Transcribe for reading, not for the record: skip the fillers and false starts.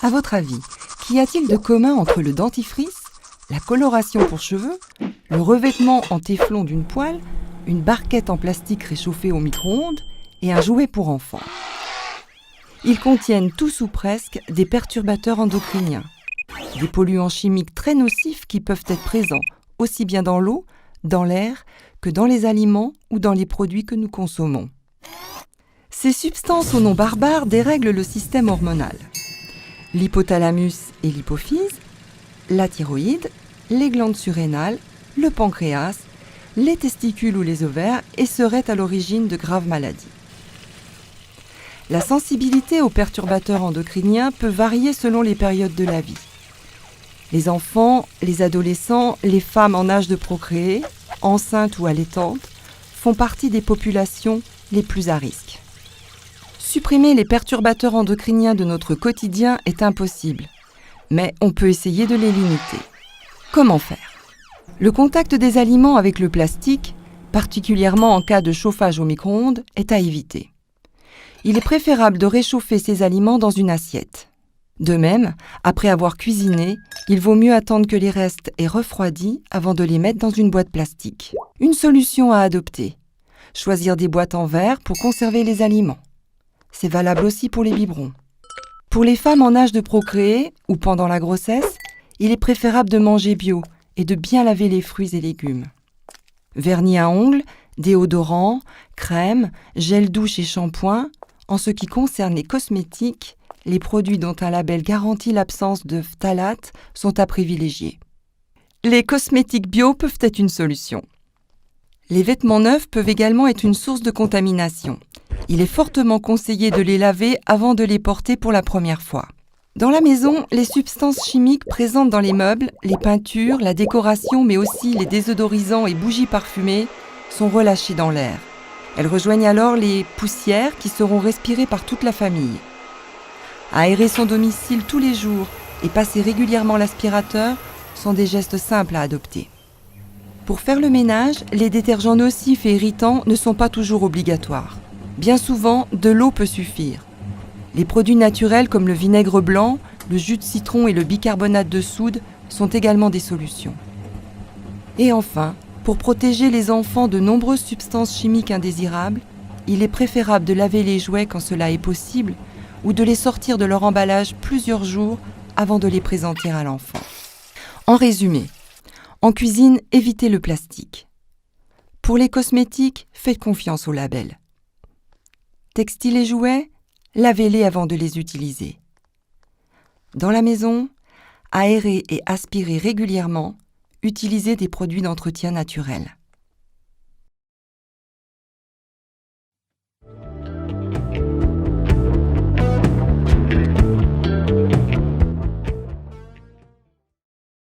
À votre avis, qu'y a-t-il de commun entre le dentifrice, la coloration pour cheveux, le revêtement en téflon d'une poêle, une barquette en plastique réchauffée au micro-ondes et un jouet pour enfants? Ils contiennent tous ou presque des perturbateurs endocriniens, des polluants chimiques très nocifs qui peuvent être présents aussi bien dans l'eau, dans l'air, que dans les aliments ou dans les produits que nous consommons. Ces substances au nom barbare dérèglent le système hormonal. L'hypothalamus et l'hypophyse, la thyroïde, les glandes surrénales, le pancréas, les testicules ou les ovaires et seraient à l'origine de graves maladies. La sensibilité aux perturbateurs endocriniens peut varier selon les périodes de la vie. Les enfants, les adolescents, les femmes en âge de procréer, enceintes ou allaitantes, font partie des populations les plus à risque. Supprimer les perturbateurs endocriniens de notre quotidien est impossible, mais on peut essayer de les limiter. Comment faire? Le contact des aliments avec le plastique, particulièrement en cas de chauffage au micro-ondes, est à éviter. Il est préférable de réchauffer ces aliments dans une assiette. De même, après avoir cuisiné, il vaut mieux attendre que les restes aient refroidi avant de les mettre dans une boîte plastique. Une solution à adopter: choisir des boîtes en verre pour conserver les aliments. C'est valable aussi pour les biberons. Pour les femmes en âge de procréer ou pendant la grossesse, il est préférable de manger bio et de bien laver les fruits et légumes. Vernis à ongles, déodorant, crème, gel douche et shampoing. En ce qui concerne les cosmétiques, les produits dont un label garantit l'absence de phtalates sont à privilégier. Les cosmétiques bio peuvent être une solution. Les vêtements neufs peuvent également être une source de contamination. Il est fortement conseillé de les laver avant de les porter pour la première fois. Dans la maison, les substances chimiques présentes dans les meubles, les peintures, la décoration, mais aussi les désodorisants et bougies parfumées sont relâchées dans l'air. Elles rejoignent alors les poussières qui seront respirées par toute la famille. Aérer son domicile tous les jours et passer régulièrement l'aspirateur sont des gestes simples à adopter. Pour faire le ménage, les détergents nocifs et irritants ne sont pas toujours obligatoires. Bien souvent, de l'eau peut suffire. Les produits naturels comme le vinaigre blanc, le jus de citron et le bicarbonate de soude sont également des solutions. Et enfin, pour protéger les enfants de nombreuses substances chimiques indésirables, il est préférable de laver les jouets quand cela est possible ou de les sortir de leur emballage plusieurs jours avant de les présenter à l'enfant. En résumé, en cuisine, évitez le plastique. Pour les cosmétiques, faites confiance au label. Textiles et jouets, lavez-les avant de les utiliser. Dans la maison, aérez et aspirez régulièrement. Utilisez des produits d'entretien naturels.